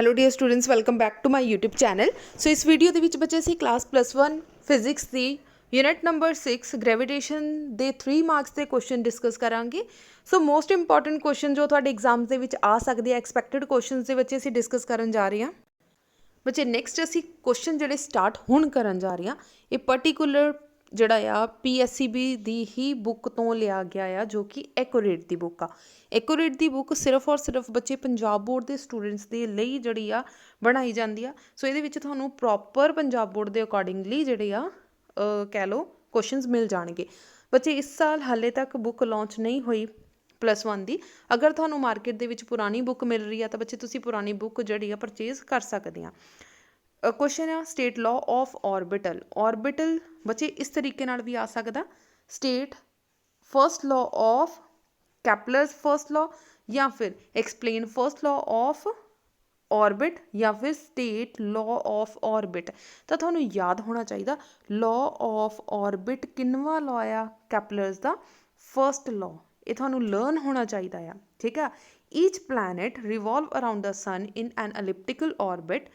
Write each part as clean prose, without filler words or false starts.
Hello dear students, welcome back to my YouTube channel. So ਇਸ video ਦੇ ਵਿੱਚ ਬੱਚੇ ਅਸੀਂ ਕਲਾਸ +1 ਫਿਜ਼ਿਕਸ ਦੀ ਯੂਨਿਟ ਨੰਬਰ 6 ਗ੍ਰੈਵੀਟੇਸ਼ਨ ਦੇ 3 ਮਾਰਕਸ ਦੇ ਕੁਐਸਚਨ ਡਿਸਕਸ ਕਰਾਂਗੇ। ਸੋ ਮੋਸਟ ਇੰਪੋਰਟੈਂਟ ਕੁਐਸਚਨ ਜੋ ਤੁਹਾਡੇ ਐਗਜ਼ਾਮਸ ਦੇ ਵਿੱਚ ਆ ਸਕਦੇ ਆ, ਐਕਸਪੈਕਟਡ ਕੁਐਸਚਨਸ ਦੇ ਵਿੱਚ ਅਸੀਂ ਡਿਸਕਸ ਕਰਨ ਜਾ ਰਹੇ ਹਾਂ। ਬੱਚੇ ਨੈਕਸਟ ਅਸੀਂ ਕੁਐਸਚਨ ਜਿਹੜੇ ਸਟਾਰਟ ਹੁਣ ਕਰਨ ਜਾ ਰਹੇ ਹਾਂ, ਇਹ ਪਰਟੀਕੂਲਰ ਜਿਹੜਾ ਆ PSCB ਦੀ ਹੀ ਬੁੱਕ ਤੋਂ ਲਿਆ ਗਿਆ ਆ, ਜੋ ਕਿ ਐਕੂਰੇਟ ਦੀ ਬੁੱਕ ਆ। ਐਕੂਰੇਟ ਦੀ ਬੁੱਕ ਸਿਰਫ ਔਰ ਸਿਰਫ ਬੱਚੇ ਪੰਜਾਬ ਬੋਰਡ ਦੇ ਸਟੂਡੈਂਟਸ ਦੇ ਲਈ ਜਿਹੜੀ ਆ ਬਣਾਈ ਜਾਂਦੀ ਆ। ਸੋ ਇਹਦੇ ਵਿੱਚ ਤੁਹਾਨੂੰ ਪ੍ਰੋਪਰ ਪੰਜਾਬ ਬੋਰਡ ਦੇ ਅਕੋਰਡਿੰਗਲੀ ਜਿਹੜੇ ਆ ਕਹਿ ਲਓ ਕੁਐਸਚਨਸ ਮਿਲ ਜਾਣਗੇ। ਬੱਚੇ ਇਸ ਸਾਲ ਹਾਲੇ ਤੱਕ ਬੁੱਕ ਲਾਂਚ ਨਹੀਂ ਹੋਈ +1 ਦੀ। ਅਗਰ ਤੁਹਾਨੂੰ ਮਾਰਕੀਟ ਦੇ ਵਿੱਚ ਪੁਰਾਣੀ ਬੁੱਕ ਮਿਲ ਰਹੀ ਆ ਤਾਂ ਬੱਚੇ ਤੁਸੀਂ ਪੁਰਾਣੀ ਬੁੱਕ ਜਿਹੜੀ ਆ ਪਰਚੇਜ਼ ਕਰ ਸਕਦੇ ਆ। ਕੁਐਸਚਨ ਆ state law of orbital. Orbital ਬੱਚੇ ਇਸ ਤਰੀਕੇ ਨਾਲ ਵੀ ਆ ਸਕਦਾ, state first law of Kepler's first law, ਜਾਂ ਫਿਰ explain first law of orbit, ਜਾਂ ਫਿਰ ਸਟੇਟ ਲਾਅ ਆਫ ਆਰਬਿਟ। ਤਾਂ ਤੁਹਾਨੂੰ ਯਾਦ ਹੋਣਾ ਚਾਹੀਦਾ ਲਾਅ ਆਫ ਆਰਬਿਟ ਕਿੰਨਵਾਂ ਲਾਅ ਆ, ਕੈਪਲਰਸ ਦਾ ਫਸਟ ਲਾਅ। ਇਹ ਤੁਹਾਨੂੰ ਲਰਨ ਹੋਣਾ ਚਾਹੀਦਾ ਆ, ਠੀਕ ਆ। Each planet revolve around the sun in an elliptical orbit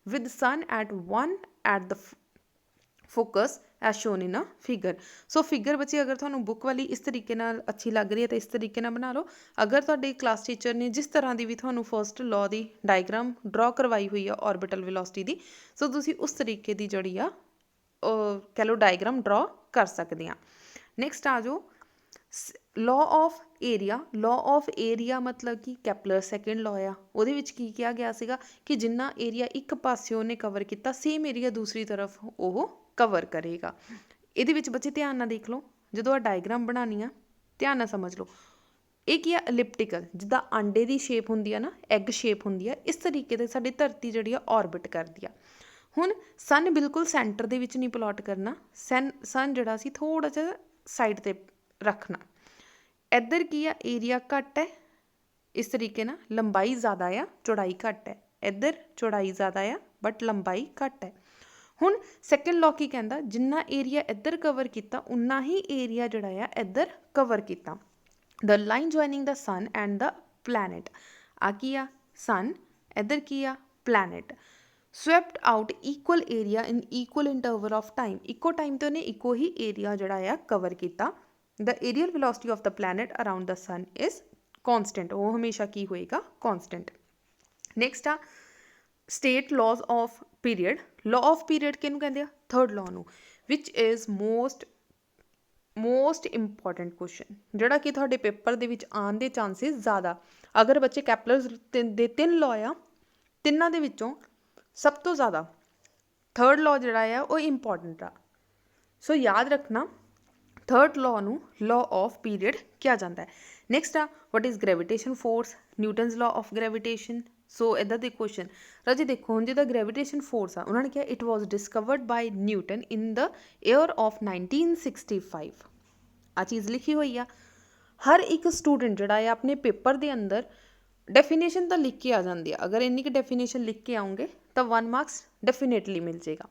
with sun at the focus as shown in a figure। So figure ਬੱਚੇ ਅਗਰ ਤੁਹਾਨੂੰ ਬੁੱਕ ਵਾਲੀ ਇਸ ਤਰੀਕੇ ਨਾਲ ਅੱਛੀ ਲੱਗ ਰਹੀ ਹੈ ਤਾਂ ਇਸ ਤਰੀਕੇ ਨਾਲ ਬਣਾ ਲਓ। ਅਗਰ ਤੁਹਾਡੇ ਕਲਾਸ ਟੀਚਰ ਨੇ ਜਿਸ ਤਰ੍ਹਾਂ ਦੀ ਵੀ ਤੁਹਾਨੂੰ ਫਸਟ ਲਾਅ ਦੀ ਡਾਇਗਰਾਮ ਡਰਾ ਕਰਵਾਈ ਹੋਈ ਆ ਆਰਬਿਟਲ ਵੈਲੋਸਿਟੀ ਦੀ, ਸੋ ਤੁਸੀਂ ਉਸ ਤਰੀਕੇ ਦੀ ਜਿਹੜੀ ਆ ਕਹਿ ਲਓ ਡਾਇਗਰਾਮ ਡਰਾ ਕਰ ਸਕਦੇ ਆ। ਨੈਕਸਟ ਆ ਜਾਓ law of area. Law of area ਮਤਲਬ ਕਿ ਕੈਪਲਰ ਸੈਕਿੰਡ ਲਾਅ ਆ। ਉਹਦੇ ਵਿੱਚ ਕੀ ਕਿਹਾ ਗਿਆ ਸੀਗਾ ਕਿ ਜਿੰਨਾ ਏਰੀਆ ਇੱਕ ਪਾਸੇ ਉਹਨੇ ਕਵਰ ਕੀਤਾ, ਸੇਮ ਏਰੀਆ ਦੂਸਰੀ ਤਰਫ ਉਹ ਕਵਰ ਕਰੇਗਾ। ਇਹਦੇ ਵਿੱਚ ਬੱਚੇ ਧਿਆਨ ਨਾਲ ਦੇਖ ਲਓ, ਜਦੋਂ ਆ ਡਾਇਗਰਾਮ ਬਣਾਉਣੀ ਆ ਧਿਆਨ ਨਾਲ ਸਮਝ ਲਓ। ਇਹ ਕੀ ਆ, ਐਲਿਪਟੀਕਲ, ਜਿੱਦਾਂ ਆਂਡੇ ਦੀ ਸ਼ੇਪ ਹੁੰਦੀ ਆ ਨਾ, ਐਗ ਸ਼ੇਪ ਹੁੰਦੀ ਆ, ਇਸ ਤਰੀਕੇ ਦੇ ਸਾਡੀ ਧਰਤੀ ਜਿਹੜੀ ਆ ਆਰਬਿਟ ਕਰਦੀ ਆ। ਹੁਣ ਸਨ ਬਿਲਕੁਲ ਸੈਂਟਰ ਦੇ ਵਿੱਚ ਨਹੀਂ ਪਲਾਟ ਕਰਨਾ, ਸਨ ਜਿਹੜਾ ਸੀ ਥੋੜ੍ਹਾ ਜਿਹਾ ਸਾਈਡ 'ਤੇ ਰੱਖਣਾ। ਇੱਧਰ ਕੀ ਆ, ਏਰੀਆ ਘੱਟ ਹੈ, ਇਸ ਤਰੀਕੇ ਨਾਲ ਲੰਬਾਈ ਜ਼ਿਆਦਾ ਆ, ਚੌੜਾਈ ਘੱਟ ਹੈ। ਇੱਧਰ ਚੌੜਾਈ ਜ਼ਿਆਦਾ ਆ ਬਟ ਲੰਬਾਈ ਘੱਟ ਹੈ। ਹੁਣ ਸੈਕਿੰਡ ਲਾਅ ਕੀ ਕਹਿੰਦਾ, ਜਿੰਨਾ ਏਰੀਆ ਇੱਧਰ ਕਵਰ ਕੀਤਾ ਉਨਾ ਹੀ ਏਰੀਆ ਜਿਹੜਾ ਆ ਇੱਧਰ ਕਵਰ ਕੀਤਾ। The line joining the sun and the planet, ਆ ਕੀ ਆ ਸਨ, ਇੱਧਰ ਕੀ ਆ planet, swept out equal area in equal interval of time. ਇੱਕੋ ਟਾਈਮ 'ਤੇ ਉਹਨੇ ਇੱਕੋ ਹੀ ਏਰੀਆ ਜਿਹੜਾ ਆ ਕਵਰ ਕੀਤਾ। The aerial velocity of the planet around the sun is constant। ਉਹ ਹਮੇਸ਼ਾ ਕੀ ਹੋਏਗਾ, constant। ਨੈਕਸਟ ਆ state laws of period। law of period ਕਿਹਨੂੰ ਕਹਿੰਦੇ ਆ, ਥਰਡ ਲਾਅ ਨੂੰ, which is most important question, ਜਿਹੜਾ ਕਿ ਤੁਹਾਡੇ ਪੇਪਰ ਦੇ ਵਿੱਚ ਆਉਣ ਦੇ ਚਾਂਸਿਸ ਜ਼ਿਆਦਾ। ਅਗਰ ਬੱਚੇ ਕੈਪਲਰਸ ਦੇ 3 ਲਾਅ ਆ, ਤਿੰਨਾਂ ਦੇ ਵਿੱਚੋਂ ਸਭ ਤੋਂ ਜ਼ਿਆਦਾ ਥਰਡ ਲਾਅ ਜਿਹੜਾ ਆ ਉਹ ਇੰਪੋਰਟੈਂਟ ਆ। ਸੋ ਯਾਦ ਰੱਖਣਾ ਥਰਡ ਲਾਅ ਨੂੰ ਲਾਅ ਆਫ ਪੀਰੀਅਡ ਕਿਹਾ ਜਾਂਦਾ ਹੈ। ਨੈਕਸਟ ਆ what is gravitation force, Newton's law of gravitation. So ਇੱਦਾਂ ਦੇ ਕੁਐਸਚਨ ਰਾਜੇ ਦੇਖੋ, ਹੁਣ ਜਿੱਦਾਂ ਗ੍ਰੈਵੀਟੇਸ਼ਨ ਫੋਰਸ ਆ, ਉਹਨਾਂ ਨੇ ਕਿਹਾ it was discovered by Newton in the year of 1965। ਆ ਚੀਜ਼ ਲਿਖੀ ਹੋਈ ਆ। ਹਰ ਇੱਕ ਸਟੂਡੈਂਟ ਜਿਹੜਾ ਆ ਆਪਣੇ ਪੇਪਰ ਦੇ ਅੰਦਰ ਡੈਫੀਨੇਸ਼ਨ ਤਾਂ ਲਿਖ ਕੇ ਆ ਜਾਂਦੀ ਆ। ਅਗਰ ਇੰਨੀ ਕੁ ਡੈਫੀਨੇਸ਼ਨ ਲਿਖ ਕੇ ਆਉਂਗੇ ਤਾਂ 1 ਮਾਰਕਸ ਡੈਫੀਨੇਟਲੀ ਮਿਲ ਜਾਏਗਾ।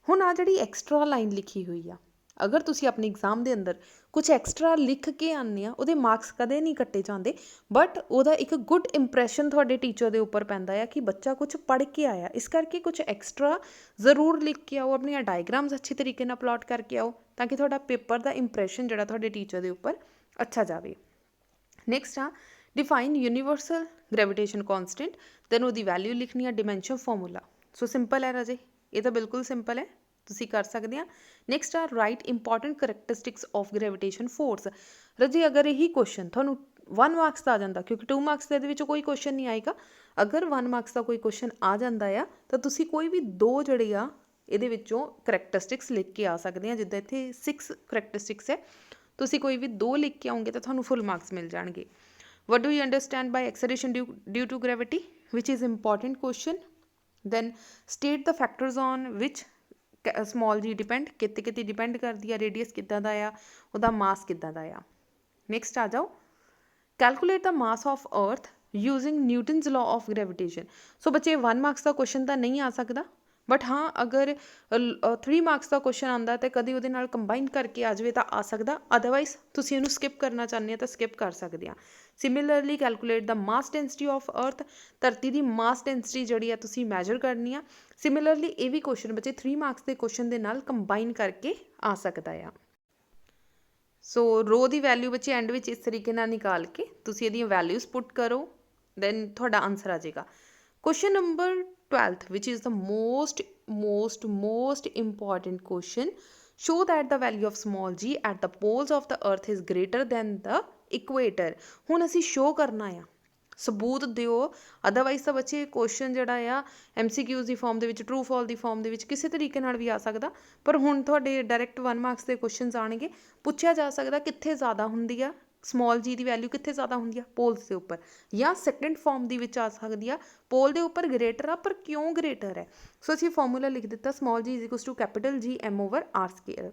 ਹੁਣ ਆ ਜਿਹੜੀ ਐਕਸਟਰਾ ਲਾਈਨ ਲਿਖੀ ਹੋਈ ਆ, ਅਗਰ ਤੁਸੀਂ ਆਪਣੇ ਐਗਜ਼ਾਮ ਦੇ ਅੰਦਰ ਕੁਛ ਐਕਸਟਰਾ ਲਿਖ ਕੇ ਆਉਂਦੇ ਆ, ਉਹਦੇ ਮਾਰਕਸ ਕਦੇ ਨਹੀਂ ਕੱਟੇ ਜਾਂਦੇ, ਬਟ ਉਹਦਾ ਇੱਕ ਗੁੱਡ ਇੰਪ੍ਰੈਸ਼ਨ ਤੁਹਾਡੇ ਟੀਚਰ ਦੇ ਉੱਪਰ ਪੈਂਦਾ ਆ ਕਿ ਬੱਚਾ ਕੁਛ ਪੜ੍ਹ ਕੇ ਆਇਆ। ਇਸ ਕਰਕੇ ਕੁਛ ਐਕਸਟਰਾ ਜ਼ਰੂਰ ਲਿਖ ਕੇ ਆਓ, ਆਪਣੀਆਂ ਡਾਇਗਰਾਮਸ ਅੱਛੇ ਤਰੀਕੇ ਨਾਲ ਪਲਾਟ ਕਰਕੇ ਆਓ, ਤਾਂ ਕਿ ਤੁਹਾਡਾ ਪੇਪਰ ਦਾ ਇੰਪ੍ਰੈਸ਼ਨ ਜਿਹੜਾ ਤੁਹਾਡੇ ਟੀਚਰ ਦੇ ਉੱਪਰ ਅੱਛਾ ਜਾਵੇ। ਨੈਕਸਟ ਆ ਡਿਫਾਈਨ ਯੂਨੀਵਰਸਲ ਗ੍ਰੈਵੀਟੇਸ਼ਨ ਕੌਂਸਟੈਂਟ, ਦੈਨ ਉਹਦੀ ਵੈਲਿਊ ਲਿਖਣੀ ਆ, ਡਿਮੈਂਸ਼ਨ ਫਾਰਮੂਲਾ। ਸੋ ਸਿੰਪਲ ਹੈ ਰਾਜੇ, ਇਹ ਤਾਂ ਬਿਲਕੁਲ ਸਿੰਪਲ ਹੈ, ਤੁਸੀਂ ਕਰ ਸਕਦੇ ਆ। ਨੈਕਸਟ ਆ write important characteristics of gravitation force. ਰਾਜੇ ਅਗਰ ਇਹੀ ਕੁਐਸਚਨ ਤੁਹਾਨੂੰ 1 ਮਾਰਕਸ ਦਾ ਆ ਜਾਂਦਾ, ਕਿਉਂਕਿ 2 ਮਾਰਕਸ ਦਾ ਇਹਦੇ ਵਿੱਚ ਕੋਈ ਕੁਐਸਚਨ ਨਹੀਂ ਆਏਗਾ, ਅਗਰ 1 ਮਾਰਕਸ ਦਾ ਕੋਈ ਕੁਐਸਚਨ ਆ ਜਾਂਦਾ ਆ ਤਾਂ ਤੁਸੀਂ ਕੋਈ ਵੀ 2 ਜਿਹੜੇ ਆ ਇਹਦੇ ਵਿੱਚੋਂ ਕਰੈਕਟਰਿਸਟਿਕਸ ਲਿਖ ਕੇ ਆ ਸਕਦੇ ਆ। ਜਿੱਦਾਂ ਇੱਥੇ 6 ਕਰੈਕਟਰਿਸਟਿਕਸ ਹੈ, ਤੁਸੀਂ ਕੋਈ ਵੀ 2 ਲਿਖ ਕੇ ਆਉਂਗੇ ਤਾਂ ਤੁਹਾਨੂੰ ਫੁੱਲ ਮਾਰਕਸ ਮਿਲ ਜਾਣਗੇ। What do you understand by acceleration due to gravity, which is important question. Then state the factors on which small G depend, ਕਿਤੇ ਡਿਪੈਂਡ ਕਰਦੀ ਆ, ਰੇਡੀਅਸ ਕਿੱਦਾਂ ਦਾ ਆ, ਉਹਦਾ ਮਾਸ ਕਿੱਦਾਂ ਦਾ ਆ। ਨੈਕਸਟ ਆ ਜਾਓ calculate the mass of earth using Newton's law of gravitation. So ਬੱਚੇ 1 ਮਾਰਕਸ ਦਾ ਕੁਐਸਚਨ ਤਾਂ ਨਹੀਂ ਆ ਸਕਦਾ, ਬਟ ਹਾਂ ਅਗਰ 3 ਮਾਰਕਸ ਦਾ ਕੁਐਸਚਨ ਆਉਂਦਾ ਤਾਂ ਕਦੇ ਉਹਦੇ ਨਾਲ ਕੰਬਾਈਨ ਕਰਕੇ ਆ ਜਾਵੇ ਤਾਂ ਆ ਸਕਦਾ, ਅਦਰਵਾਈਜ਼ ਤੁਸੀਂ ਇਹਨੂੰ ਸਕਿਪ ਕਰਨਾ ਚਾਹੁੰਦੇ ਆ ਤਾਂ ਸਕਿਪ ਕਰ ਸਕਦੇ ਆ। Similarly calculate the mass density of ਅਰਥ, ਧਰਤੀ ਦੀ ਮਾਸ ਡੈਂਸਿਟੀ ਜਿਹੜੀ ਆ ਤੁਸੀਂ ਮੈਜਰ ਕਰਨੀ ਆ। ਸਿਮਿਲਰਲੀ ਇਹ ਵੀ ਕੁਐਸਚਨ ਬੱਚੇ 3 ਮਾਰਕਸ ਦੇ ਕੁਐਸਚਨ ਦੇ ਨਾਲ ਕੰਬਾਈਨ ਕਰਕੇ ਆ ਸਕਦਾ ਆ। ਸੋ ਰੋ ਦੀ ਵੈਲਿਊ ਬੱਚੇ ਐਂਡ ਵਿੱਚ ਇਸ ਤਰੀਕੇ ਨਾਲ ਨਿਕਾਲ ਕੇ ਤੁਸੀਂ ਇਹਦੀਆਂ ਵੈਲਿਊਜ਼ ਪੁੱਟ ਕਰੋ, ਦੈਨ ਤੁਹਾਡਾ ਆਨਸਰ ਆ ਜਾਏਗਾ। Question number 12th which is the most important question, show that the value of small g at the poles of the earth is greater than the equator। ਹੁਣ ਅਸੀਂ ਸ਼ੋ ਕਰਨਾ ਆ, ਸਬੂਤ ਦਿਓ, ਅਦਰਵਾਈਜ਼ ਤਾਂ ਬੱਚੇ ਕੁਐਸਚਨ ਜਿਹੜਾ ਆ MCQs ਦੀ ਫਾਰਮ ਦੇ ਵਿੱਚ, ਟਰੂ ਫਾਲ ਦੀ ਫਾਰਮ ਦੇ ਵਿੱਚ ਕਿਸੇ ਤਰੀਕੇ ਨਾਲ ਵੀ ਆ ਸਕਦਾ, ਪਰ ਹੁਣ ਤੁਹਾਡੇ ਡਾਇਰੈਕਟ 1 ਮਾਰਕਸ ਦੇ ਕੁਐਸਚਨਸ ਆਉਣਗੇ। ਪੁੱਛਿਆ ਜਾ ਸਕਦਾ ਕਿੱਥੇ ਜ਼ਿਆਦਾ ਹੁੰਦੀ ਆ ਸਮੋਲ ਜੀ ਦੀ ਵੈਲਿਊ, ਕਿੱਥੇ ਜ਼ਿਆਦਾ ਹੁੰਦੀ ਆ ਪੋਲਸ ਦੇ ਉੱਪਰ, ਜਾਂ ਸੈਕੰਡ ਫਾਰਮ ਦੀ ਵਿੱਚ ਆ ਸਕਦੀ ਆ ਪੋਲ ਦੇ ਉੱਪਰ ਗ੍ਰੇਟਰ ਆ, ਪਰ ਕਿਉਂ ਗ੍ਰੇਟਰ ਹੈ। ਸੋ ਅਸੀਂ ਫਾਰਮੂਲਾ ਲਿਖ ਦਿੱਤਾ ਸਮੋਲ ਜੀ = G m/r²।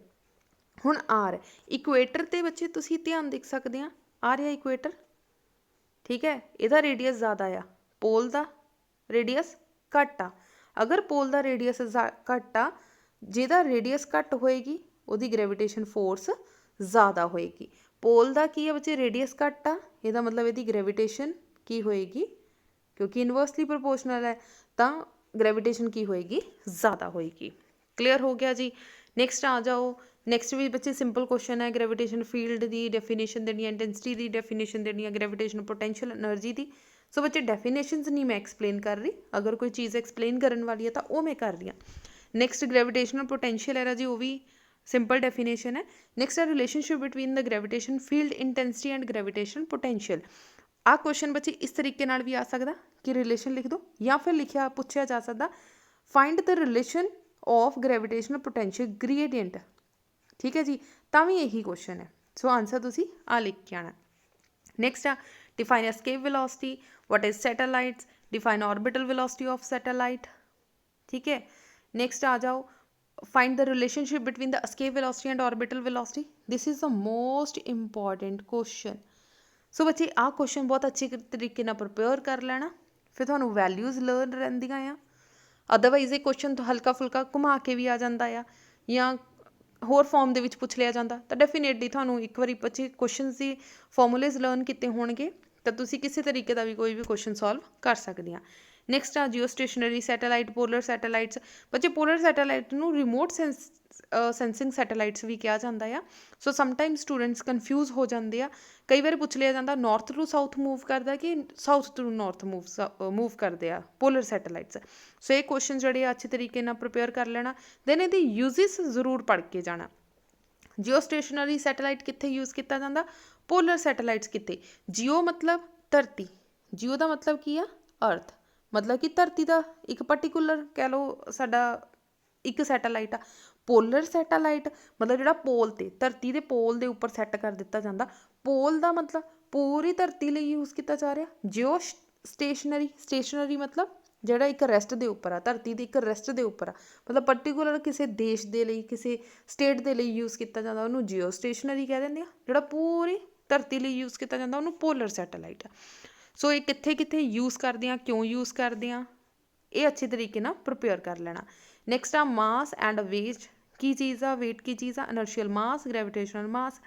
ਹੁਣ ਆਰ ਇਕੁਏਟਰ 'ਤੇ ਬੱਚੇ ਤੁਸੀਂ ਧਿਆਨ ਦੇਖ ਸਕਦੇ ਆ, ਆ ਰਿਹਾ ਇਕੁਏਟਰ, ਠੀਕ ਹੈ, ਇਹਦਾ ਰੇਡੀਅਸ ਜ਼ਿਆਦਾ ਆ, ਪੋਲ ਦਾ ਰੇਡੀਅਸ ਘੱਟ ਆ। ਅਗਰ ਪੋਲ ਦਾ ਰੇਡੀਅਸ ਘੱਟ ਆ, ਜਿਹਦਾ ਰੇਡੀਅਸ ਘੱਟ ਹੋਏਗੀ ਉਹਦੀ ਗ੍ਰੈਵੀਟੇਸ਼ਨ ਫੋਰਸ ਜ਼ਿਆਦਾ ਹੋਏਗੀ। ਪੋਲ ਦਾ ਕੀ ਹੈ ਬੱਚੇ, ਰੇਡੀਅਸ ਘੱਟ ਆ, ਇਹਦਾ ਮਤਲਬ ਇਹਦੀ ਗ੍ਰੈਵੀਟੇਸ਼ਨ ਕੀ ਹੋਏਗੀ, ਕਿਉਂਕਿ ਇਨਵਰਸਲੀ ਪ੍ਰਪੋਰਸ਼ਨਲ ਹੈ ਤਾਂ ਗ੍ਰੈਵੀਟੇਸ਼ਨ ਕੀ ਹੋਏਗੀ, ਜ਼ਿਆਦਾ ਹੋਏਗੀ। ਕਲੀਅਰ ਹੋ ਗਿਆ ਜੀ। ਨੈਕਸਟ ਆ ਜਾਓ। ਨੈਕਸਟ ਵੀ ਬੱਚੇ ਸਿੰਪਲ ਕੁਐਸਚਨ ਹੈ, ਗ੍ਰੈਵੀਟੇਸ਼ਨ ਫੀਲਡ ਦੀ ਡੈਫੀਨੇਸ਼ਨ ਦੇਣੀ ਹੈ, ਇੰਟੈਂਸਿਟੀ ਦੀ ਡੈਫੀਨੇਸ਼ਨ ਦੇਣੀ ਹੈ, ਗ੍ਰੈਵੀਟੇਸ਼ਨ ਪੋਟੈਂਸ਼ੀਅਲ ਐਨਰਜੀ ਦੀ। ਸੋ ਬੱਚੇ ਡੈਫੀਨੇਸ਼ਨਸ ਨਹੀਂ ਮੈਂ ਐਕਸਪਲੇਨ ਕਰ ਰਹੀ, ਅਗਰ ਕੋਈ ਚੀਜ਼ ਐਕਸਪਲੇਨ ਕਰਨ ਵਾਲੀ ਹੈ ਤਾਂ ਉਹ ਮੈਂ ਕਰ ਰਹੀ ਹਾਂ। ਨੈਕਸਟ ਗ੍ਰੈਵੀਟੇਸ਼ਨਲ ਪੋਟੈਂਸ਼ੀਅਲ ਹੈ ਜੀ, ਉਹ ਵੀ ਸਿੰਪਲ ਡੈਫੀਨੇਸ਼ਨ ਹੈ। ਨੈਕਸਟ ਹੈ relationship between the gravitation field intensity and gravitation potential. ਆਹ ਕੁਐਸਚਨ ਬੱਚੇ ਇਸ ਤਰੀਕੇ ਨਾਲ ਵੀ ਆ ਸਕਦਾ ਕਿ ਰਿਲੇਸ਼ਨ ਲਿਖ ਦਿਓ, ਜਾਂ ਫਿਰ ਪੁੱਛਿਆ ਜਾ ਸਕਦਾ find the relation of gravitational potential gradient, ਠੀਕ ਹੈ ਜੀ, ਤਾਂ ਵੀ ਇਹੀ ਕੁਐਸਚਨ ਹੈ। ਸੋ ਆਨਸਰ ਤੁਸੀਂ ਆ ਲਿਖ ਕੇ ਆਉਣਾ। ਨੈਕਸਟ ਆ define escape velocity, what is satellites, define orbital velocity of satellite, ਠੀਕ ਹੈ। ਨੈਕਸਟ ਆ ਜਾਓ find the relationship between the escape velocity and orbital velocity, this is the most important question। ਸੋ ਬੱਚੇ ਆਹ ਕੁਐਸਚਨ ਬਹੁਤ ਅੱਛੇ ਤਰੀਕੇ ਨਾਲ ਪ੍ਰਪੇਅਰ ਕਰ ਲੈਣਾ, ਫਿਰ ਤੁਹਾਨੂੰ ਵੈਲਿਊਜ਼ ਲਰਨ ਰਹਿੰਦੀਆਂ ਆ। ਅਦਰਵਾਈਜ਼ ਇਹ ਕੁਐਸਚਨ ਹਲਕਾ ਫੁਲਕਾ ਘੁਮਾ ਕੇ ਵੀ ਆ ਜਾਂਦਾ ਆ, ਜਾਂ ਹੋਰ ਫਾਰਮ ਦੇ ਵਿੱਚ ਪੁੱਛ ਲਿਆ ਜਾਂਦਾ, ਤਾਂ ਡੈਫੀਨੇਟਲੀ ਤੁਹਾਨੂੰ ਇੱਕ ਵਾਰੀ ਬੱਚੇ ਕੁਐਸਚਨਸ ਦੀ ਫਾਰਮੂਲੇਜ਼ ਲਰਨ ਕੀਤੇ ਹੋਣਗੇ ਤਾਂ ਤੁਸੀਂ ਕਿਸੇ ਤਰੀਕੇ ਦਾ ਵੀ ਕੋਈ ਵੀ ਕੁਐਸਚਨ ਸੋਲਵ ਕਰ ਸਕਦੇ ਆ। ਨੈਕਸਟ ਆ ਜਿਓ ਸਟੇਸ਼ਨਰੀ ਸੈਟੇਲਾਈਟ, ਪੋਲਰ ਸੈਟੇਲਾਈਟਸ। ਬੱਚੇ ਪੋਲਰ ਸੈਟੇਲਾਈਟ ਨੂੰ ਰਿਮੋਟ ਸੈਂਸਿੰਗ ਸੈਟੇਲਾਈਟਸ ਵੀ ਕਿਹਾ ਜਾਂਦਾ ਆ। ਸੋ ਸਮਟਾਈਮ ਸਟੂਡੈਂਟਸ ਕਨਫਿਊਜ਼ ਹੋ ਜਾਂਦੇ ਆ, ਕਈ ਵਾਰੀ ਪੁੱਛ ਲਿਆ ਜਾਂਦਾ ਨਾਰਥ ਟੂ ਸਾਊਥ ਮੂਵ ਕਰਦਾ ਕਿ ਸਾਊਥ ਟੂ ਨਾਰਥ ਮੂਵ ਕਰਦੇ ਆ ਪੋਲਰ ਸੈਟੇਲਾਈਟਸ। ਸੋ ਇਹ ਕੁਐਸਚਨ ਜਿਹੜੇ ਆ ਅੱਛੇ ਤਰੀਕੇ ਨਾਲ ਪ੍ਰਪੇਅਰ ਕਰ ਲੈਣਾ, ਦੈਨ ਇਹਦੀ ਯੂਜ਼ਿਸ ਜ਼ਰੂਰ ਪੜ੍ਹ ਕੇ ਜਾਣਾ। ਜਿਓ ਸਟੇਸ਼ਨਰੀ ਸੈਟੇਲਾਈਟ ਕਿੱਥੇ ਯੂਜ਼ ਕੀਤਾ ਜਾਂਦਾ, ਪੋਲਰ ਸੈਟੇਲਾਈਟਸ ਕਿੱਥੇ। ਜਿਓ ਮਤਲਬ ਧਰਤੀ, ਜਿਓ ਦਾ ਮਤਲਬ ਕੀ ਆ, ਅਰਥ, ਮਤਲਬ ਕਿ ਧਰਤੀ ਦਾ ਇੱਕ ਪਰਟੀਕੂਲਰ ਕਹਿ ਲਓ ਸਾਡਾ ਇੱਕ ਸੈਟੇਲਾਈਟ ਆ। ਪੋਲਰ ਸੈਟੇਲਾਈਟ ਮਤਲਬ ਜਿਹੜਾ ਪੋਲ 'ਤੇ, ਧਰਤੀ ਦੇ ਪੋਲ ਦੇ ਉੱਪਰ ਸੈੱਟ ਕਰ ਦਿੱਤਾ ਜਾਂਦਾ। ਪੋਲ ਦਾ ਮਤਲਬ ਪੂਰੀ ਧਰਤੀ ਲਈ ਯੂਜ਼ ਕੀਤਾ ਜਾ ਰਿਹਾ। ਜਿਓ ਸਟੇਸ਼ਨਰੀ ਮਤਲਬ ਜਿਹੜਾ ਇੱਕ ਰੈਸਟ ਦੇ ਉੱਪਰ ਆ, ਧਰਤੀ ਦੀ ਇੱਕ ਰੈਸਟ ਦੇ ਉੱਪਰ ਆ, ਮਤਲਬ ਪਰਟੀਕੂਲਰ ਕਿਸੇ ਦੇਸ਼ ਦੇ ਲਈ, ਕਿਸੇ ਸਟੇਟ ਦੇ ਲਈ ਯੂਜ਼ ਕੀਤਾ ਜਾਂਦਾ, ਉਹਨੂੰ ਜਿਓ ਸਟੇਸ਼ਨਰੀ ਕਹਿ ਦਿੰਦੇ ਆ। ਜਿਹੜਾ ਪੂਰੀ ਧਰਤੀ ਲਈ ਯੂਜ਼ ਕੀਤਾ ਜਾਂਦਾ ਉਹਨੂੰ ਪੋਲਰ ਸੈਟੇਲਾਈਟ ਆ। ਸੋ ਇਹ ਕਿੱਥੇ ਕਿੱਥੇ ਯੂਜ਼ ਕਰਦੇ ਆ, ਕਿਉਂ ਯੂਜ਼ ਕਰਦੇ ਆ, ਇਹ ਅੱਛੇ ਤਰੀਕੇ ਨਾਲ ਪ੍ਰਪੇਅਰ ਕਰ ਲੈਣਾ। ਨੈਕਸਟ ਆ ਮਾਸ ਐਂਡ ਵੇਟ, ਕੀ ਚੀਜ਼ ਆ, ਵੇਟ ਕੀ ਚੀਜ਼ ਆ, ਇਨਰਸ਼ੀਅਲ ਮਾਸ, ਗ੍ਰੈਵੀਟੇਸ਼ਨਲ ਮਾਸ।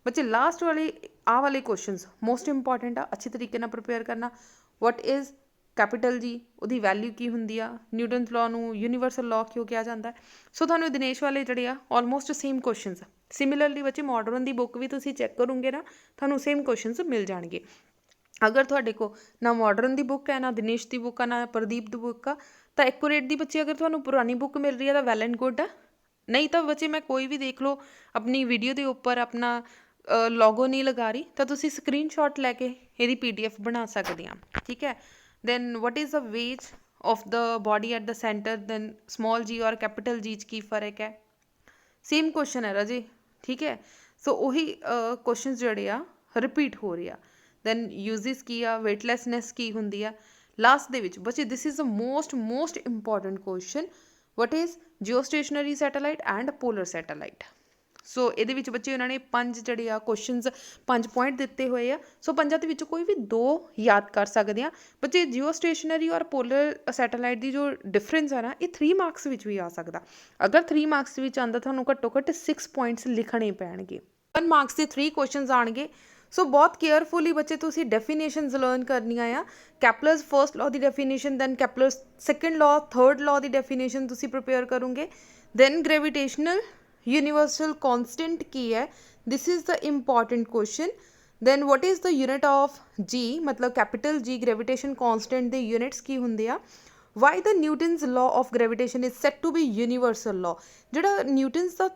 ਬੱਚੇ ਲਾਸਟ ਵਾਲੇ ਆਹ ਵਾਲੇ ਕੁਐਸਚਨਸ ਮੋਸਟ ਇੰਪੋਰਟੈਂਟ ਆ, ਅੱਛੇ ਤਰੀਕੇ ਨਾਲ ਪ੍ਰਪੇਅਰ ਕਰਨਾ। ਵਾਟ ਇਜ਼ ਕੈਪੀਟਲ ਜੀ, ਉਹਦੀ ਵੈਲਿਊ ਕੀ ਹੁੰਦੀ ਆ, ਨਿਊਟਨਸ ਲਾਅ ਨੂੰ ਯੂਨੀਵਰਸਲ ਲਾਅ ਕਿਉਂ ਕਿਹਾ ਜਾਂਦਾ। ਸੋ ਤੁਹਾਨੂੰ ਦਿਨੇਸ਼ ਵਾਲੇ ਜਿਹੜੇ ਆ ਆਲਮੋਸਟ ਸੇਮ ਕੁਐਸਚਨਸ। ਸਿਮਿਲਰਲੀ ਬੱਚੇ ਮਾਡਰਨ ਦੀ ਬੁੱਕ ਵੀ ਤੁਸੀਂ ਚੈੱਕ ਕਰੋਗੇ ਨਾ, ਤੁਹਾਨੂੰ ਸੇਮ ਕੁਐਸਚਨਸ ਮਿਲ ਜਾਣਗੇ। ਅਗਰ ਤੁਹਾਡੇ ਕੋਲ ਨਾ ਮਾਡਰਨ ਦੀ ਬੁੱਕ ਹੈ, ਨਾ ਦਿਨੇਸ਼ ਦੀ ਬੁੱਕ ਆ, ਨਾ ਪ੍ਰਦੀਪ ਦੀ ਬੁੱਕ ਆ, ਤਾਂ ਐਕੂਰੇਟ ਦੀ ਬੱਚੇ ਅਗਰ ਤੁਹਾਨੂੰ ਪੁਰਾਣੀ ਬੁੱਕ ਮਿਲ ਰਹੀ ਹੈ ਤਾਂ ਵੈਲ ਐਂਡ ਗੁੱਡ ਆ। ਨਹੀਂ ਤਾਂ ਬੱਚੇ ਮੈਂ ਕੋਈ ਵੀ ਦੇਖ ਲਓ ਆਪਣੀ ਵੀਡੀਓ ਦੇ ਉੱਪਰ ਆਪਣਾ ਲੋਗੋ ਨਹੀਂ ਲਗਾ ਰਹੀ, ਤਾਂ ਤੁਸੀਂ ਸਕਰੀਨਸ਼ਾਟ ਲੈ ਕੇ ਇਹਦੀ PDF ਬਣਾ ਸਕਦੇ ਆ, ਠੀਕ ਹੈ। Then what is the weight of the body at the centre, then small g ਔਰ ਕੈਪੀਟਲ ਜੀ 'ਚ ਕੀ ਫਰਕ ਹੈ। ਸੇਮ ਕੁਐਸਚਨ ਹੈ ਰਾਜੇ, ਠੀਕ ਹੈ। ਸੋ ਉਹੀ ਕੁਐਸਚਨਸ ਜਿਹੜੇ ਆ ਰਿਪੀਟ ਹੋ ਰਹੇ ਆ। ਦੈਨ ਯੂਜ਼ਿਸ ਕੀ ਆ, ਵੇਟਲੈਸਨੈਸ ਕੀ ਹੁੰਦੀ ਆ। ਲਾਸਟ ਦੇ ਵਿੱਚ ਬੱਚੇ this is the most important question, what is geo stationary satellite and polar satellite. So ਇਹਦੇ ਵਿੱਚ ਬੱਚੇ ਉਹਨਾਂ ਨੇ 5 ਜਿਹੜੇ ਆ ਕੁਐਸਚਨਸ 5 ਪੁਆਇੰਟ ਦਿੱਤੇ ਹੋਏ ਆ। ਸੋ 5 ਦੇ ਵਿੱਚੋਂ ਕੋਈ ਵੀ 2 ਯਾਦ ਕਰ ਸਕਦੇ ਆ ਬੱਚੇ। ਜਿਓ ਸਟੇਸ਼ਨਰੀ ਔਰ ਪੋਲਰ ਸੈਟੇਲਾਈਟ ਦੀ ਜੋ ਡਿਫਰੈਂਸ ਆ ਨਾ, ਇਹ 3 ਮਾਰਕਸ ਵਿੱਚ ਵੀ ਆ ਸਕਦਾ। ਅਗਰ 3 ਮਾਰਕਸ ਵਿੱਚ ਆਉਂਦਾ ਤੁਹਾਨੂੰ ਘੱਟੋ ਘੱਟ 6 ਪੁਆਇੰਟਸ ਲਿਖਣੇ ਪੈਣਗੇ। 1 ਮਾਰਕਸ ਦੇ 3 ਕੁਐਸਚਨਸ ਆਉਣਗੇ। सो बहुत केयरफुली बच्चे तुसी डेफिनेशनस लर्न करनियां आ। कैपलर्स फर्स्ट लॉ की definition, then Kepler's second law, third law की डेफिनेशन तुसी प्रिपेयर करोगे। दैन ग्रेविटेशनल यूनिवर्सल कॉन्सटेंट की है, this is the important question. Then what is the unit of G, मतलब कैपिटल जी ग्रेविटेशन कॉन्सटेंट के units की होंगे आ। Why the Newton's law of gravitation is said to be universal law, जोड़ा Newton's का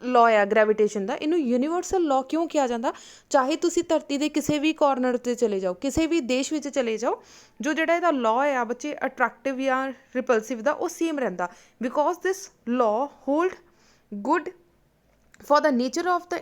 law आ gravitation का, इनू यूनीवर्सल लॉ क्यों किया जाता। चाहे तुसी धरती के किसी भी कॉर्नर से चले जाओ, किसी भी देश में चले जाओ, जो जोड़ा इहदा लॉ आ बच्चे अट्रैक्टिव या रिपल्सिव का वो सेम रहिंदा, because this law hold good for the nature of the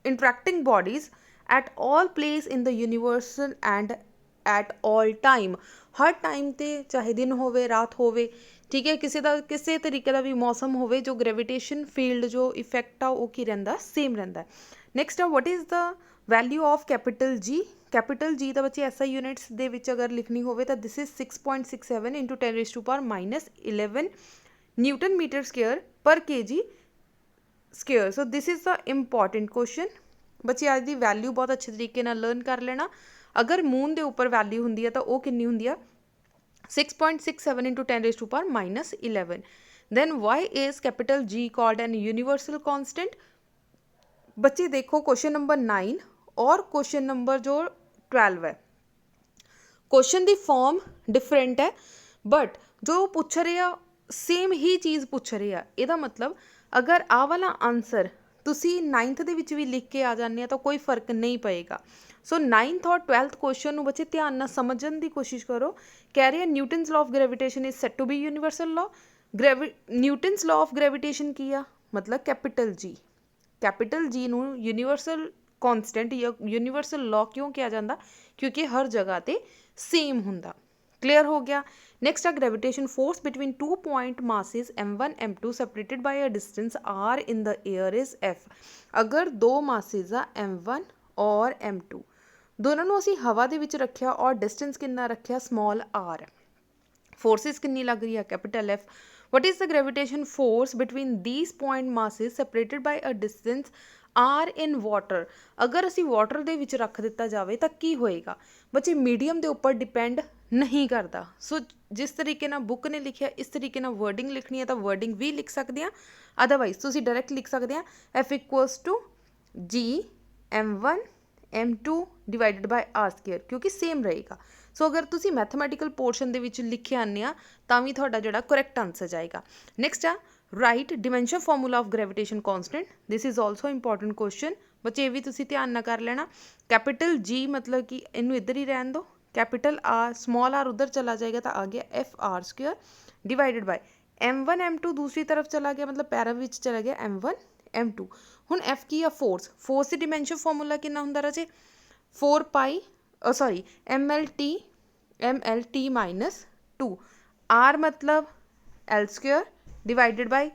interacting bodies at all place in the universal and at all time. Her time ते चाहे दिन होवे रात होवे, ठीक है, किसी तरीके का भी मौसम होवे, जो ग्रेविटेशन फील्ड जो इफेक्ट आ वो की रहिंदा सेम रहिंदा है। नैक्सट आ what is the value of capital G. Capital G का बच्चे ऐसा यूनिट्स दे विच अगर लिखनी होवे तो this is 6.67 into 10⁻⁻11 newton metre square per kg square. So this is the important question. बच्चे अज की वैल्यू बहुत अच्छे तरीके नाल लर्न कर लेना। अगर मून के उपर वैल्यू होंदी है तो वो कितनी होंदी है, 6.67 into 10⁻⁻11। Then why is capital G called an universal constant. बच्चे देखो क्वेश्चन नंबर 9 और क्वेश्चन नंबर जो 12 है, क्वेश्चन की फॉर्म डिफरेंट है बट जो पूछ रहे आ सेम ही चीज़ पूछ रहे आ। इहदा मतलब अगर आ वाला आंसर तुसी 9th दे विच भी लिख के आ जाने आ तो कोई फर्क नहीं पएगा। सो 9th और 12th क्वेश्चन बच्चे ध्यान नाल समझण की कोशिश करो। कह रहे हैं Newton's law of gravitation is set to be universal law. Newton's law of gravitation की आ मतलब कैपिटल जी। कैपिटल जी नू यूनीवर्सल कॉन्सटेंट या यूनीवर्सल लॉ क्यों किया जाता, क्योंकि हर जगह ते सेम हुंदा। क्लियर हो गया। नेक्स्ट आ gravitation force between two point masses m1 m2 separated by a distance r in the air is f। अगर दो मासिस आ m1 और m2, दोनों नू असी हवा दे विच रखिया और डिस्टेंस कितना रखिया स्मॉल r, फोर्सिस कितनी लग रही है capital F। What is the gravitation force between these point masses separated by a distance R in water. अगर असी वाटर दे विच रख दिता जाए तो की होएगा। बच्चे मीडियम के उपर डिपेंड नहीं करता। सो जिस तरीके ना बुक ने लिखिया इस तरीके ना वर्डिंग लिखनी है तो वर्डिंग भी लिख सकते हैं, अदरवाइज तुसी डायरैक्ट लिख सकते हैं F equals to G m1 m2 divided by R square, क्योंकि सेम रहेगा। सो अगर तुसी मैथमैटिकल पोर्शन दे विच लिखे आने आ तां भी तुहाडा जिहड़ा करैक्ट आंसर जाएगा। नैक्सट आ write dimension formula of gravitation constant. This is also important question. बच्चे ये भी तुसी ध्यान ना कर लेना। कैपिटल जी मतलब कि इनू इधर ही रहन दो, कैपिटल आर स्मॉल आर उधर चला जाएगा तो आ गया F R square divided by m1 m2 दूसरी तरफ चला गया, मतलब पैरा विच चला गया m1 m2। हुण एफ की आ फोर्स, फोर्स की डिमेंशन फॉर्मूला कितना हुंदा राजे 4 pi sorry M L T minus 2, R मतलब L square divided by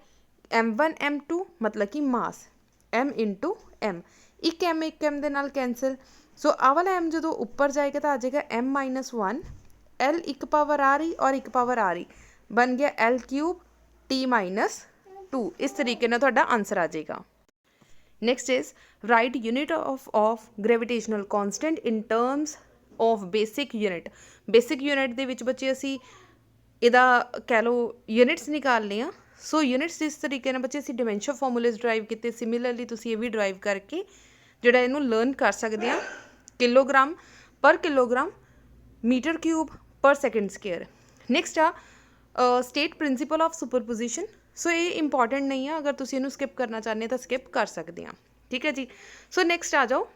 m1 m2 मतलब कि मास m इंटू एम। एक एम दे नाल कैंसल। सो आ वाला m जो ऊपर जाएगा तो आ जाएगा m-1, l एक पावर आ रही और एक पावर आ रही, बन गया l क्यूब t माइनस 2। इस तरीके ना तुहाडा आंसर आ जाएगा। Next is write unit of gravitational constant in terms of basic unit. Basic unit दे विच बच्चे असी इहदा कह लो यूनिट्स निकालने आ। सो यूनिट्स इस तरीके नाल बच्चे असी डिमेंशन फॉर्मूलेज ड्राइव किए। सिमिलरली तुसी ये भी ड्राइव करके जिहड़ा इहनूं लर्न कर सकते हैं। किलोग्राम पर किलोग्राम मीटर क्यूब पर सैकेंड स्केयर। नैक्सट आ state principle of superposition. So ये इंपॉर्टेंट नहीं है, अगर तुसी इहनूं स्किप करना चाहते तो स्किप कर सकते हैं, ठीक है जी। सो नैक्सट आ जाओ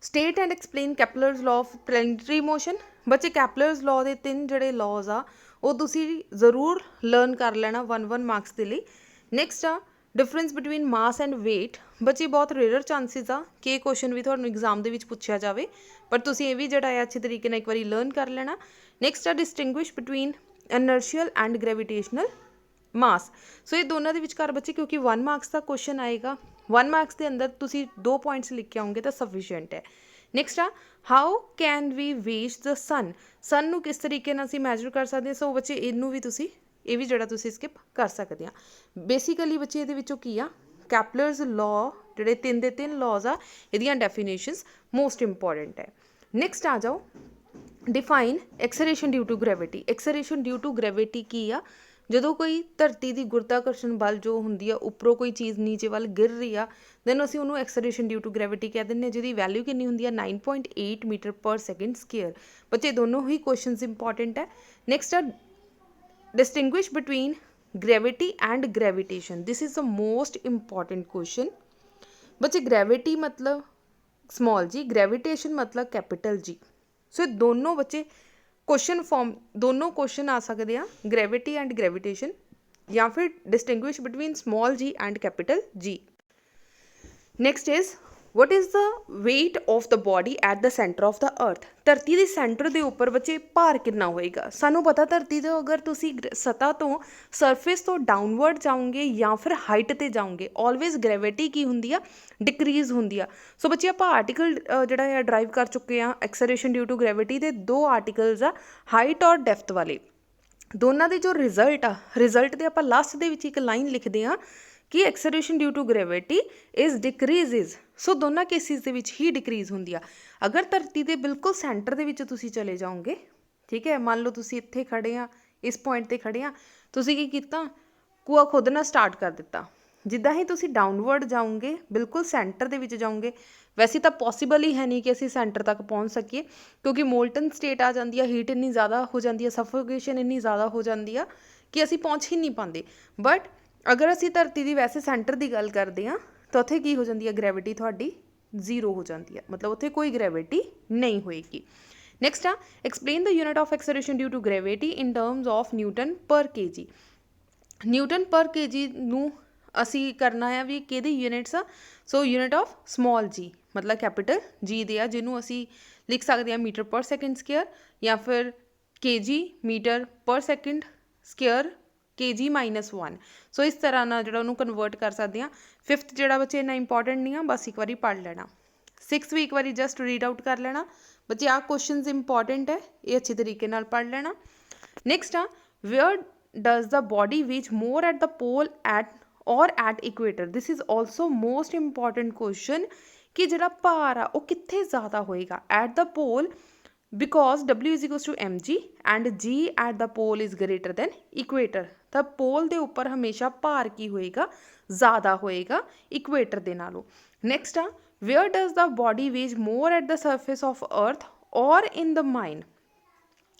state and explain Kepler's law of planetary motion. बच्चे कैपलर्स लॉ के 3 जोड़े लॉज आ वो तुसी जरूर लर्न कर लेना 1 मार्क्स के लिए। नैक्सट आ difference between mass and weight. बच्चे बहुत रेयर चांसिस आ कि क्वेश्चन भी तुहानूं एग्जाम दे विच पुछया जाए, पर तुसी ये भी जिहड़ा है अच्छे तरीके नाल एक बारी लर्न कर लेना। नैक्सट आ distinguish between inertial and gravitational mass. So ये दोनों के विचकार बच्चे क्योंकि 1 मार्क्स का क्वेश्चन आएगा, 1 मार्क्स के अंदर तुसी 2 पॉइंट्स लिख के आओगे तो सफिशिएंट है। नैक्सट आ how can we weigh the sun. Sun नूं किस तरीके नाल असीं मैजर कर सकते हैं। सो बच्चे इनू भी तुसी ये भी जिहड़ा तुसी स्किप कर सकते हैं। बेसिकली बच्चे ये की आ कैपलर्स लॉ ਜਿਹੜੇ 3 ਦੇ 3 ਲॉज ਆ ਇਹਦੀਆਂ ਡੈਫੀਨੇਸ਼ਨਸ मोस्ट इंपॉर्टेंट है। नैक्सट आ जाओ, define acceleration due to gravity. Acceleration due to gravity की आ, ਜਦੋਂ ਕੋਈ ਧਰਤੀ ਦੀ ਗੁਰਤਾਕਰਸ਼ਣ ਬਲ ਜੋ ਹੁੰਦੀ ਆ ਉੱਪਰੋਂ ਕੋਈ ਚੀਜ਼ ਨੀਚੇ ਵੱਲ ਗਿਰ ਰਹੀ ਆ ਦੈਨ ਅਸੀਂ ਉਹਨੂੰ ਐਕਸਲਰੇਸ਼ਨ ਡਿਊ ਟੂ ਗ੍ਰੈਵਿਟੀ ਕਹਿ ਦਿੰਦੇ ਹਾਂ, ਜਿਹਦੀ ਵੈਲਿਊ ਕਿੰਨੀ ਹੁੰਦੀ ਆ 9.8 ਮੀਟਰ ਪਰ ਸੈਕਿੰਡ ਸਕੁਅਰ। ਬੱਚੇ ਦੋਨੋਂ ਹੀ ਕੁਐਸਚਨਸ ਇੰਪॉर्टेंट ਹੈ। ਨੈਕਸਟ ਆ distinguish between gravity and gravitation. This is the most important question. बच्चे ग्रेविटी मतलब स्मॉल जी, ग्रेविटेशन मतलब कैपिटल जी। सो ये दोनों बच्चे क्वेश्चन फॉर्म दोनों क्वेश्चन आ सकते हैं, ग्रेविटी एंड ग्रेविटेशन या फिर distinguish between small G and capital G. Next is what is the weight of the body at the centre of the earth. धरती के सेंटर के उपर बच्चे भार कितना होएगा। सानू पता धरती तो अगर तुसी सतह तो सरफेस तो डाउनवर्ड जाओगे या फिर हाइट ते जाओगे ऑलवेज ग्रेविटी की होंदी आ डिक्रीज होंदी आ। सो बच्चे आप आर्टिकल जिहड़ा ड्राइव कर चुके हैं एक्सलरेशन ड्यू टू ग्रेविटी के, दो आर्टिकल्स आ हाइट और डेप्थ वाले। दोनों के जो रिजल्ट आ रिजल्ट के आप लास्ट के एक लाइन लिखते हैं कि acceleration due to gravity is decrease. So दोनों केसिस के ही डिक्रीज़ होंदी आ। अगर धरती के बिल्कुल सेंटर के तुसी चले जाओगे, ठीक है, मान लो तुसी इत्थे खड़े आ, इस पॉइंट ते खड़े आ, तुसी की कीता कूआ खोदना स्टार्ट कर दिता। जिद्दां ही तुसी डाउनवर्ड जाओगे बिल्कुल सेंटर के जाओगे, वैसे तो पॉसीबल ही है नहीं कि असी सेंटर तक पहुँच सकीए क्योंकि मोल्टन स्टेट आ जाती है, हीट इन्नी ज़्यादा हो जाती है, सफोकेशन इन्नी ज़्यादा हो जाती है कि असी पहुँच ही नहीं पाते। बट अगर असी धरती की वैसे सेंटर की गल करते हैं तो उत्थे की हो जाती है, ग्रैविटी थोड़ी जीरो हो जाती है, मतलब उत्थे कोई ग्रैविटी नहीं होएगी। नैक्सट आ explain the unit of acceleration due to gravity in terms of newton per K ji. Newton per K जी नू असी करना है भी कि यूनिट्स आ। So unit of small G मतलब कैपिटल जी दे आ, जिन्हों असी लिख सकते हैं मीटर पर सैकेंड स्केयर या फिर के जी मीटर पर सैकेंड स्केयर के -1। सो इस तरह ना जो उन्होंने कन्वर्ट कर सकते हैं। फिफ्थ जोड़ा बच्चे इन्ना इंपॉर्टेंट नहीं है, बस एक बार पढ़ लेना। सिक्स भी एक बार जस्ट रीड आउट कर लेना। बच्चे आ क्वेश्चन इंपॉर्टेंट है, ये अच्छे तरीके नाल पढ़ लेना। नैक्सट आ where does the body weigh more at the pole at or at equator. This is also most important question कि जो भार आ वो कित्थे ज़्यादा होएगा at the pole, because W is equals to mg and g at the pole is greater than equator. तो pole के उपर हमेशा भार की होएगा ज़्यादा होएगा इक्वेटर के नालों। नैक्सट आ where does the body weigh more at the surface of earth और इन द माइन।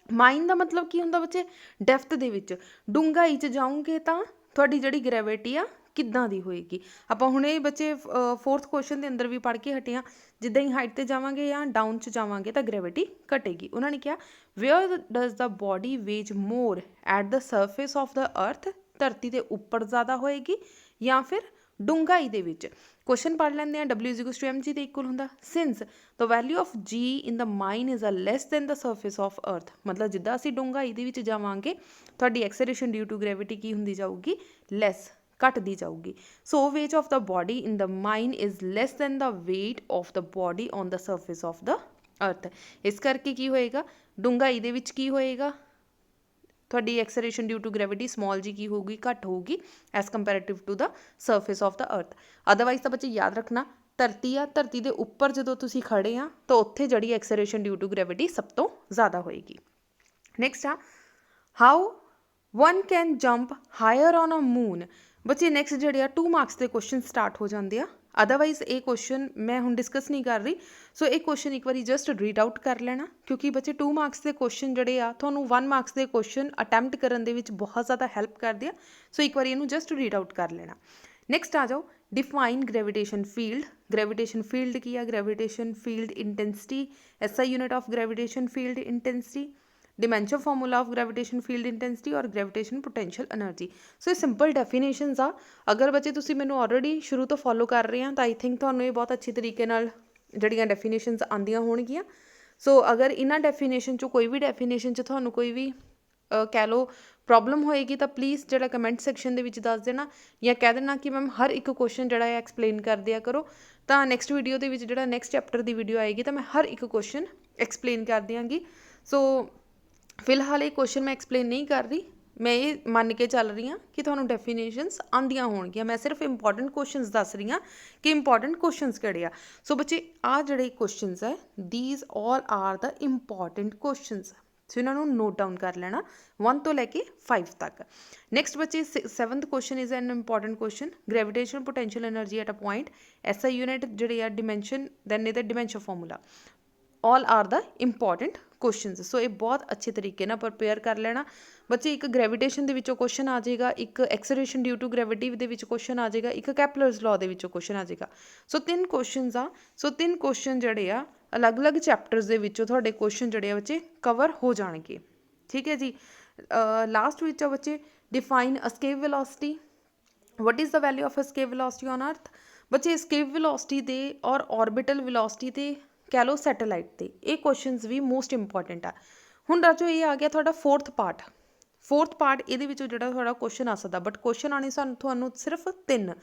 माइन का मतलब की होंदा बच्चे डेप्थ दे विच डूंघाई च जाओगे तो तुहाडी जिहड़ी ग्रैविटी आ किद्दां दी होएगी। आपां हुणे बच्चे फोर्थ क्वेश्चन के अंदर भी पढ़ के हटे हाँ, जिद्दां ही हाइट ते जावांगे या डाउन च जावांगे तो ग्रैविटी घटेगी। उन्होंने कहा where does the body weigh more at the surface of the earth, धरती के उपर ज़्यादा होएगी या फिर डूंघाई दे विच। क्वेश्चन पढ़ लेंदे हैं W is equals to mg दे इक्वल होंदा since the value of g in the mine is a less than the surface of earth. मतलब जिद्दां असीं डूंघाई दे विच जावांगे तुहाडी एक्सलरेशन ड्यू टू ग्रैविटी की हुंदी जाऊगी, लैस घटदी जाऊगी। So weight of the body in the mine is less than the weight of the body on the surface of the earth. इस करके की होएगा डूंघाई दे विच की होएगा थोड़ी acceleration due to gravity small G की होगी घट होगी as comparative to the surface of the earth. Otherwise तो बच्चे याद रखना धरती आ, धरती के उपर जो तुसी खड़े आ तो उत्थे जड़ी एक्सलरेशन ड्यू टू ग्रैविटी सब तो ज़्यादा होएगी। नैक्सट आ how one can jump higher on a moon. बच्चे नैक्सट जोड़े 2 मार्क्स के क्वेश्चन स्टार्ट हो जाते हैं। अदरवाइज ये क्वेश्चन मैं हुण डिस्कस नहीं कर रही। सो एक क्वेश्चन एक बार जस्ट रीड आउट कर लेना क्योंकि बच्चे 2 मार्क्स के क्वेश्चन जोड़े आ तुहानूं 1 मार्क्स के क्वेश्चन अटैम्प्ट करने दे विच बहुत ज़्यादा हैल्प करते हैं। सो एक बार इनू जस्ट रीड आउट कर लेना। नैक्सट आ जाओ define gravitation field. Gravitation field की है, gravitation field intensity, SI unit of gravitation field intensity, dimension formula of gravitation field intensity और ग्रेविटेशन पोटेंशियल एनर्जी। सो ये सिंपल डेफिनेशनस आ। अगर बच्चे तुसी मैनू ऑलरेडी शुरू तो फॉलो कर रहे हैं तो आई थिंक तुहानूं ये बहुत अच्छी तरीके नाल जड़ियाँ डेफिनेशनस आंदियां होणगियां। सो अगर इन्हां डेफिनेशन चो कोई भी डेफिनेशन च तुहानूं कोई भी कह लो प्रॉब्लम होएगी तो प्लीज़ जो कमेंट सैक्शन के दस देना या कह देना कि मैम हर एक क्वेश्चन जो है एक्सप्लेन कर दिया करो। तो नैक्सट वीडियो के जो नैक्सट चैप्टर की वीडियो आएगी तो मैं हर एक क्वेश्चन एक्सप्लेन कर देंगी। सो फिलहाल ये क्वेश्चन मैं एक्सप्लेन नहीं कर रही, मैं ये मन के चल रही हाँ कि तुहानूं डेफिनेशनस आंदियां होणगियां। मैं सिर्फ इंपॉर्टेंट क्वेश्चनस दस रही हाँ कि इंपॉर्टेंट क्वेश्चनस किहड़े आ। सो बच्चे आ जिहड़े क्वेश्चनस है these all are the important questions. So इन्हों नोट डाउन कर लेना 1 तो लैके 5 तक। नैक्सट बच्चे 7th question is an important question, gravitational potential energy at a point SI unit जिहड़ी आ डिमेंशन दैन इहदा dimension formula all are the important questions. So ये बहुत अच्छे तरीके ना प्रिपेयर कर लेना बच्चे। एक ग्रेविटेशन के क्वेश्चन आ जाएगा, एक एक्सलेरेशन ड्यू टू ग्रेविटी के क्वेश्चन आ जाएगा, एक कैपलर्स लॉ के क्वेश्चन आ जाएगा। सो 3 क्वेश्चन आ। सो 3 क्वेश्चन जोड़े आ अलग अलग चैप्टर्स के थोड़े क्वेश्चन जोड़े बच्चे कवर हो जाएंगे। ठीक है जी। लास्ट विच बच्चे define escape velocity, what is the value of escape velocity on earth. बच्चे एस्केप वेलोसिटी दे और ऑर्बिटल वेलोसिटी ते कह लो सैटेलाइट ते ये क्वेश्चनस भी मोस्ट इंपॉर्टेंट आ। हुण राजो ये आ गया थोड़ा 4th पार्ट। 4th पार्ट ये जोड़ा थोड़ा क्वेश्चन आ सकता, बट क्वेश्चन आने थानू सिर्फ 3।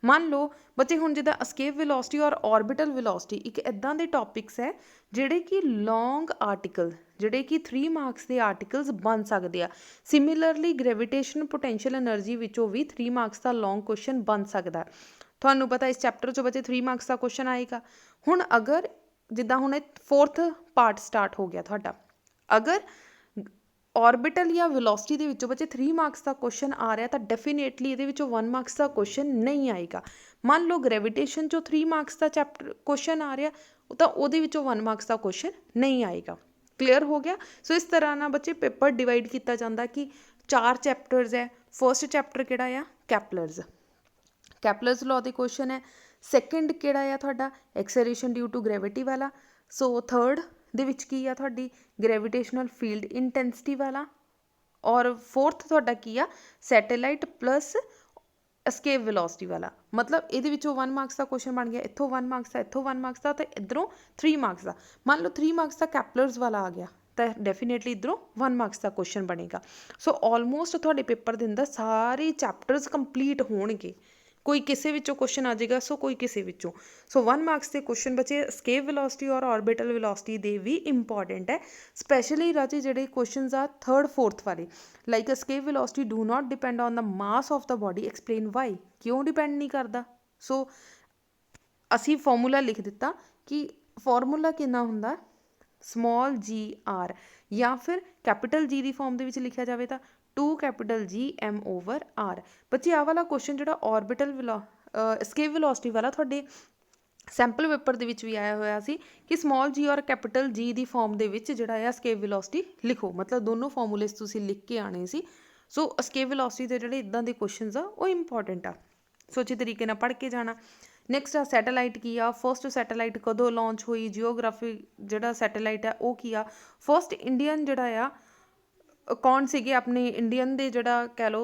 मान लो बच्चे हुण जिद्दां एस्केप वेलोसिटी और ऑर्बिटल वेलोसिटी एक इदां दे टॉपिक्स है जिहड़े कि लॉन्ग आर्टिकल जिहड़े कि 3 मार्क्स के आर्टिकल्स बन सकते हैं। सिमिलरली ग्रेविटेशन पोटेंशियल एनर्जी विचों भी 3 मार्क्स का लॉन्ग क्वेश्चन बन सकता है। तुहानू पता इस चैप्टर चो बच्चे 3 मार्क्स का क्वेश्चन आएगा। हुण अगर जिद्दां हुण 4th पार्ट स्टार्ट हो गया तुहाडा, अगर ऑर्बिटल या वेलोसिटी के विचों बच्चे 3 मार्क्स का क्वेश्चन आ रहा तो डेफिनेटली ये 1 मार्क्स का क्वेश्चन नहीं आएगा। मान लो ग्रेविटेशन चो 3 मार्क्स का चैप्टर क्वेश्चन आ रहा तो वो 1 मार्क्स का क्वेश्चन नहीं आएगा। क्लीयर हो गया। सो इस तरह ना बच्चे पेपर डिवाइड किया जाता कि 4 चैप्टर्स है। फर्स्ट चैप्टर किहड़ा आ कैपलर्स, कैपलर्स लॉ के क्वेश्चन है। सैकेंड किहड़ा आ तुहाडा एक्सेलरेशन ड्यू टू ग्रेविटी वाला। सो थर्ड दे विच की आ तुहाडी ग्रेविटेशनल फील्ड इंटेंसिटी वाला। और 4th तुहाडा की आ सैटेलाइट प्लस एस्केप वेलोसिटी वाला। मतलब ये 1 मार्क्स का क्वेश्चन बन गया, इत्थों 1 मार्क्स का, इत्थों 1 मार्क्स का, तो इधरों 3 मार्क्स का। मान लो 3 मार्क्स का कैपलर्स वाला आ गया तो डेफिनेटली इधरों 1 मार्क्स का क्वेश्चन बनेगा। सो ऑलमोस्ट तुहाडे पेपर दे अंदर सारे चैप्टर्स कंप्लीट होणगे, कोई किसी विचों क्वेश्चन आ जाएगा, सो कोई किसी विचों। सो 1 मार्क्स के क्वेश्चन बचे एस्केप वेलोसिटी और ऑर्बिटल वेलोसिटी दे भी इंपॉर्टेंट है। स्पैशली राजे जिहड़े क्वेश्चन आ 3rd 4th वाले, like escape velocity do not depend on the mass of the body, explain why, क्यों डिपेंड नहीं करता। सो असी फॉर्मूला लिख दिता कि फॉर्मूला कितना हुंदा स्मॉल GR या फिर कैपिटल G की फॉर्म के लिखा जाए तो 2 कैपिटल GM/R। बच्चे आ वाला क्वेश्चन जो ऑर्बिटल एस्केप वेलोसिटी वाला थोड़े सैंपल पेपर के भी आया हुआ सी कि स्मॉल G और कैपिटल G की फॉर्म के जोड़ा एस्केप वेलोसिटी लिखो, मतलब दोनों फॉर्मूलेस तुसीं लिख के आने सी। सो एस्केप वेलोसिटी के जोड़े इदां दे क्वेश्चन आ वो इंपॉर्टेंट आ। सो अच्छे तरीके नाल पढ़ के जाना। नैक्सट आ सैटेलाइट की आ, फर्स्ट सैटेलाइट कदों लॉन्च हुई, जियोग्राफी जो सैटेलाइट है वो की आ, फर्स्ट इंडियन जोड़ा कौन सीगे अपने इंडियन दे जोड़ा कह लो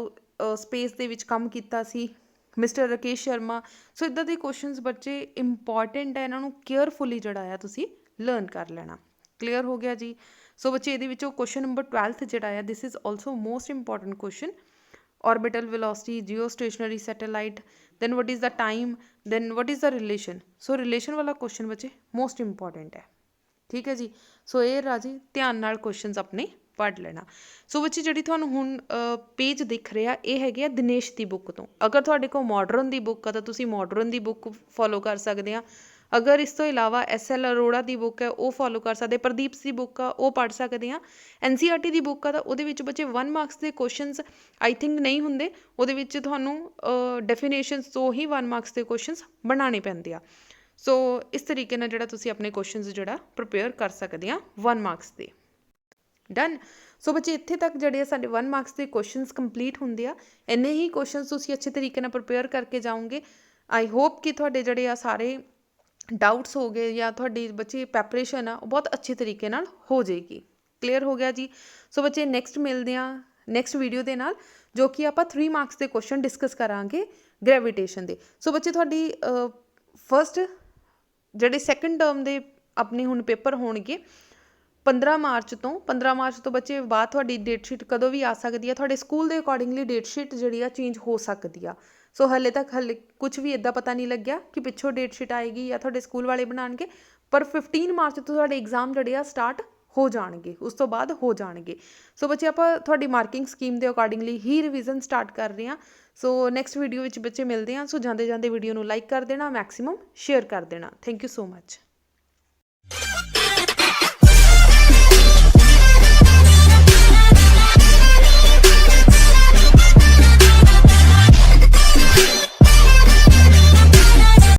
स्पेस दे विच काम कीता सी, मिस्टर राकेश शर्मा। सो इदां दे क्वेश्चनस बच्चे इंपॉर्टेंट है, इन्हों केयरफुली जोड़ा आ तुसीं लर्न कर लेना। क्लीयर हो गया जी। सो बच्चे ये क्वेश्चन नंबर 12th जोड़ा है this is also most important question, orbital velocity, geostationary satellite, then what is the time, then what is the relation. So relation वाला क्वेश्चन बच्चे मोस्ट इंपॉर्टेंट है। ठीक है जी। सो ये राजी ध्यान नाल क्वेश्चनस अपने पढ़ लेना। सो बच्चे जी तुहानूं हुण पेज दिख रहा ये है दिनेश की बुक तो, अगर तुहाडे कोल मॉडर्न की बुक है तो तुसीं मॉडर्न की बुक फॉलो कर सकते हैं। अगर इस तो इलावा SL अरोड़ा की बुक है वो फॉलो कर सकते, प्रदीप की बुक आ वो पढ़ सकते हैं। NCERT की बुक आ तो वो बच्चे 1 मार्क्स के क्वेश्चनस आई थिंक नहीं होंगे, वो थानू डेफिनेशनस तो ही 1 मार्क्स के क्वेश्चनस बनाने पैंदे आ। सो इस तरीके नाल जिहड़ा तुसीं अपने क्वेश्चनस जिहड़ा प्रिपेयर कर सकते हैं 1 मार्क्स के। डन। सो बच्चे इत्थे तक जिहड़े साडे 1 मार्क्स के क्वेश्चनस कंप्लीट होंदे आ, इन्ने ही क्वेश्चनस तुसीं अच्छे तरीके नाल प्रिपेयर करके जाओगे। आई होप कि तुहाडे जिहड़े आ सारे डाउट्स हो गए या तुहाडी बच्चे प्रैपरेशन आ बहुत अच्छे तरीके नाल हो जाएगी। क्लीयर हो गया जी। सो बच्चे नैक्सट मिलते हैं नैक्सट वीडियो के नाल, जो कि आपां 3 मार्क्स के क्वेश्चन डिस्कस करांगे ग्रेविटेशन के। सो बच्चे तुहाडी फर्स्ट जिहड़े सैकेंड टर्म के अपने हुण पेपर होणगे 15 मार्च तो, 15 मार्च तो बच्चे बाद तुहाडी डेटशीट कदों भी आ सकती है, तुहाडे स्कूल के अकॉर्डिंगली डेटशीट जिहड़ी आ चेंज हो सकती है। सो हले कुछ भी इदा पता नहीं लग्या कि पिछों डेटशीट आएगी या तुहाडे स्कूल वाले बनाएंगे, पर 15 मार्च तो तुहाडे एग्जाम जिहड़े आ स्टार्ट ਹੋ ਜਾਣਗੇ, ਉਸ ਤੋਂ ਬਾਅਦ ਹੋ ਜਾਣਗੇ। ਸੋ ਬੱਚੇ ਆਪਾਂ ਤੁਹਾਡੀ ਮਾਰਕਿੰਗ ਸਕੀਮ ਦੇ ਅਕੋਰਡਿੰਗਲੀ ਹੀ ਰਿਵੀਜ਼ਨ ਸਟਾਰਟ ਕਰ ਰਹੇ ਹਾਂ। ਸੋ ਨੈਕਸਟ ਵੀਡੀਓ ਵਿੱਚ ਬੱਚੇ ਮਿਲਦੇ ਹਾਂ। ਸੋ ਜਾਂਦੇ ਜਾਂਦੇ ਵੀਡੀਓ ਨੂੰ ਲਾਈਕ ਕਰ ਦੇਣਾ, ਮੈਕਸਿਮਮ ਸ਼ੇਅਰ ਕਰ ਦੇਣਾ। Thank you so much.